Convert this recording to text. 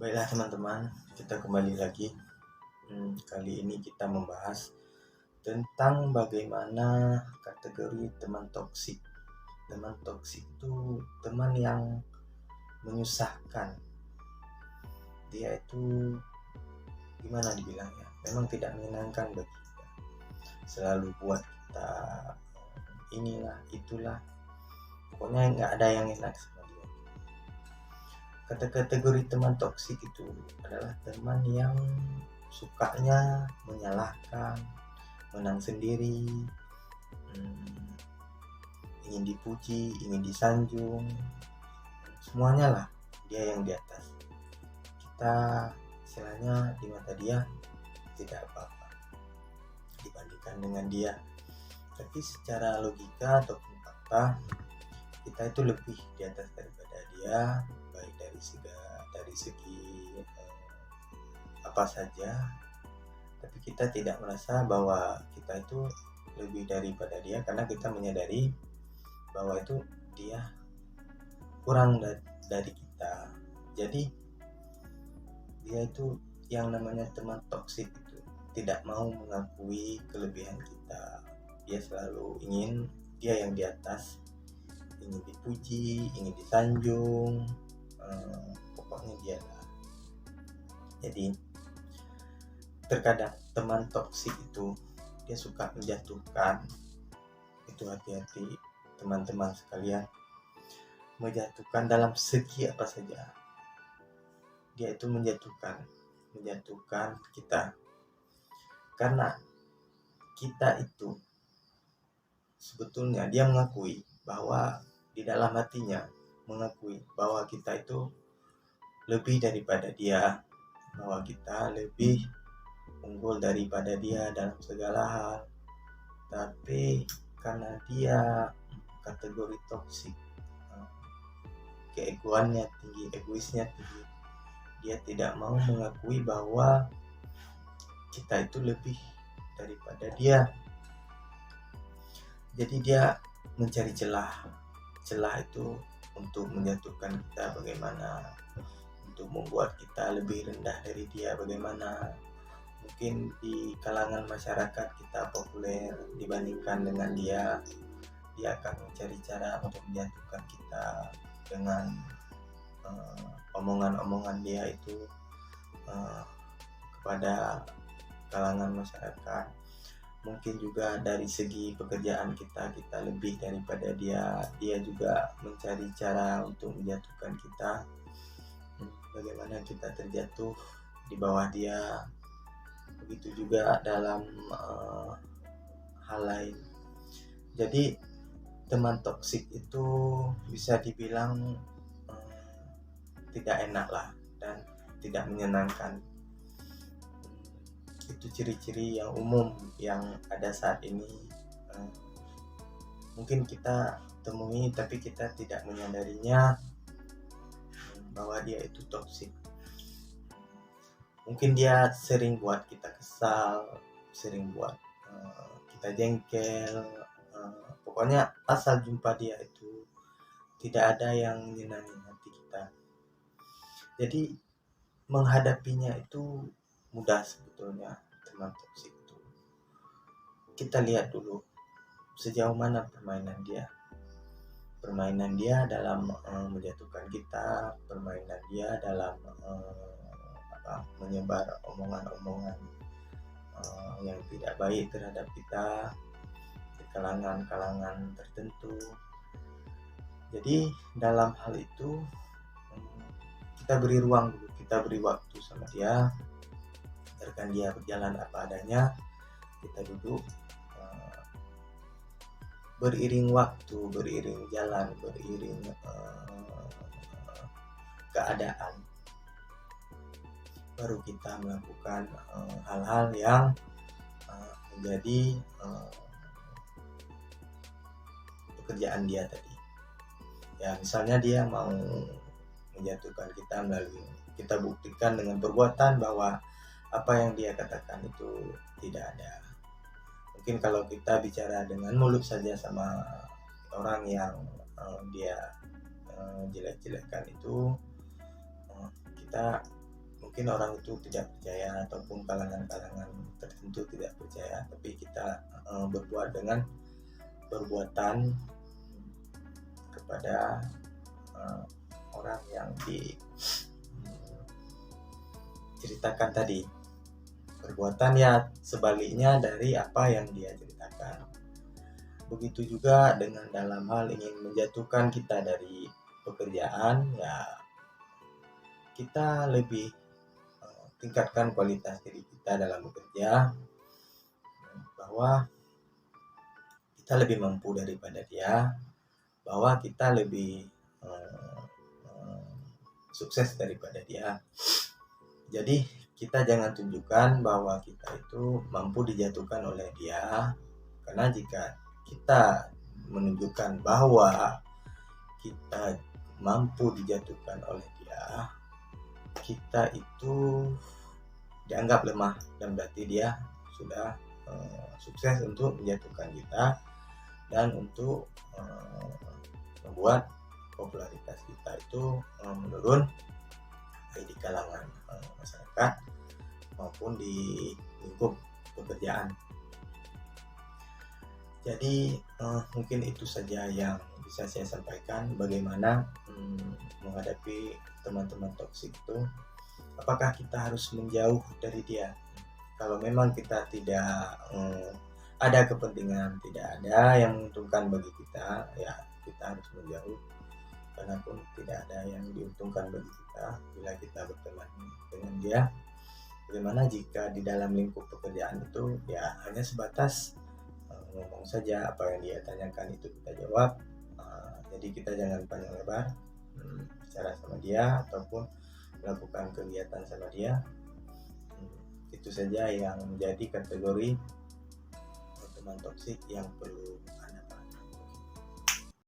Baiklah teman-teman, kita kembali lagi. Kali ini kita membahas tentang bagaimana kategori teman toksik. Teman toksik itu teman yang menyusahkan. Dia itu gimana dibilangnya? Memang tidak menyenangkan bagi kita. Selalu buat kita inilah, itulah. Pokoknya nggak ada yang enak sama dia. Kategori teman toksik itu adalah teman yang sukanya menyalahkan, menang sendiri, ingin dipuji, ingin disanjung, semuanya lah dia yang di atas. Kita istilahnya di mata dia tidak apa-apa dibandingkan dengan dia, tapi secara logika ataupun fakta kita itu lebih di atas daripada dia, baik dari segi apa saja. Tapi kita tidak merasa bahwa kita itu lebih daripada dia, karena kita menyadari bahwa itu dia kurang dari kita. Jadi dia itu yang namanya teman toksik itu tidak mau mengakui kelebihan kita. Dia selalu ingin dia yang di atas, ingin dipuji, ingin disanjung, pokoknya dia lah. Jadi terkadang teman toksik itu dia suka menjatuhkan. Itu hati-hati teman-teman sekalian, menjatuhkan dalam segi apa saja. Dia itu menjatuhkan kita, karena kita itu sebetulnya dia mengakui bahwa di dalam hatinya mengakui bahwa kita itu lebih daripada dia, bahwa kita lebih unggul daripada dia dalam segala hal. Tapi karena dia kategori toksik, keegoannya tinggi, egoisnya tinggi, dia tidak mau mengakui bahwa kita itu lebih daripada dia. Jadi dia mencari celah itu untuk menjatuhkan kita, bagaimana untuk membuat kita lebih rendah dari dia, bagaimana mungkin di kalangan masyarakat kita populer dibandingkan dengan dia akan mencari cara untuk menjatuhkan kita dengan omongan-omongan dia itu kepada kalangan masyarakat. Mungkin juga dari segi pekerjaan kita lebih daripada dia juga mencari cara untuk menjatuhkan kita, bagaimana kita terjatuh di bawah dia. Begitu juga dalam hal lain. Jadi teman toksik itu bisa dibilang tidak enak lah dan tidak menyenangkan. Itu ciri-ciri yang umum yang ada saat ini, mungkin kita temui tapi kita tidak menyadarinya bahwa dia itu toksik. Mungkin dia sering buat kita kesal, sering buat kita jengkel, pokoknya asal jumpa dia itu tidak ada yang menyenangi hati kita. Jadi menghadapinya itu mudah sebetulnya teman toksik itu. Kita lihat dulu sejauh mana permainan dalam menjatuhkan kita, permainan dia dalam menyebar omongan-omongan yang tidak baik terhadap kita di kalangan tertentu. Jadi dalam hal itu kita beri ruang dulu, kita beri waktu sama dia, biarkan dia berjalan apa adanya. Kita duduk, beriring waktu, beriring jalan, beriring keadaan, baru kita melakukan hal-hal yang menjadi pekerjaan dia tadi. Ya, misalnya dia mau menjatuhkan kita melalui, kita buktikan dengan perbuatan bahwa apa yang dia katakan itu tidak ada. Mungkin kalau kita bicara dengan mulut saja sama orang yang dia jelek-jelekan itu, kita mungkin orang itu tidak percaya ataupun kalangan-kalangan tertentu tidak percaya, tapi kita berbuat dengan perbuatan kepada orang yang diceritakan tadi. Perbuatan ya sebaliknya dari apa yang dia ceritakan. Begitu juga dengan dalam hal ingin menjatuhkan kita dari pekerjaan, ya kita lebih tingkatkan kualitas diri kita dalam bekerja, bahwa kita lebih mampu daripada dia, bahwa kita lebih sukses daripada dia. Jadi kita jangan tunjukkan bahwa kita itu mampu dijatuhkan oleh dia, karena jika kita menunjukkan bahwa kita mampu dijatuhkan oleh dia, kita itu dianggap lemah, dan berarti dia sudah sukses untuk menjatuhkan kita dan untuk membuat popularitas kita itu menurun baik di kalangan masyarakat maupun di lingkup pekerjaan. Jadi mungkin itu saja yang bisa saya sampaikan, bagaimana menghadapi teman-teman toksik itu. Apakah kita harus menjauh dari dia? Kalau memang kita tidak ada kepentingan, tidak ada yang menguntungkan bagi kita, ya kita harus menjauh. Karena pun tidak ada yang diuntungkan bagi kita bila kita berteman dengan dia. Bagaimana jika di dalam lingkup pekerjaan itu ya hanya sebatas ngomong saja, apa yang dia tanyakan itu kita jawab. Jadi kita jangan panjang lebar bicara sama dia ataupun melakukan kegiatan sama dia. Itu saja yang menjadi kategori teman toksik yang perlu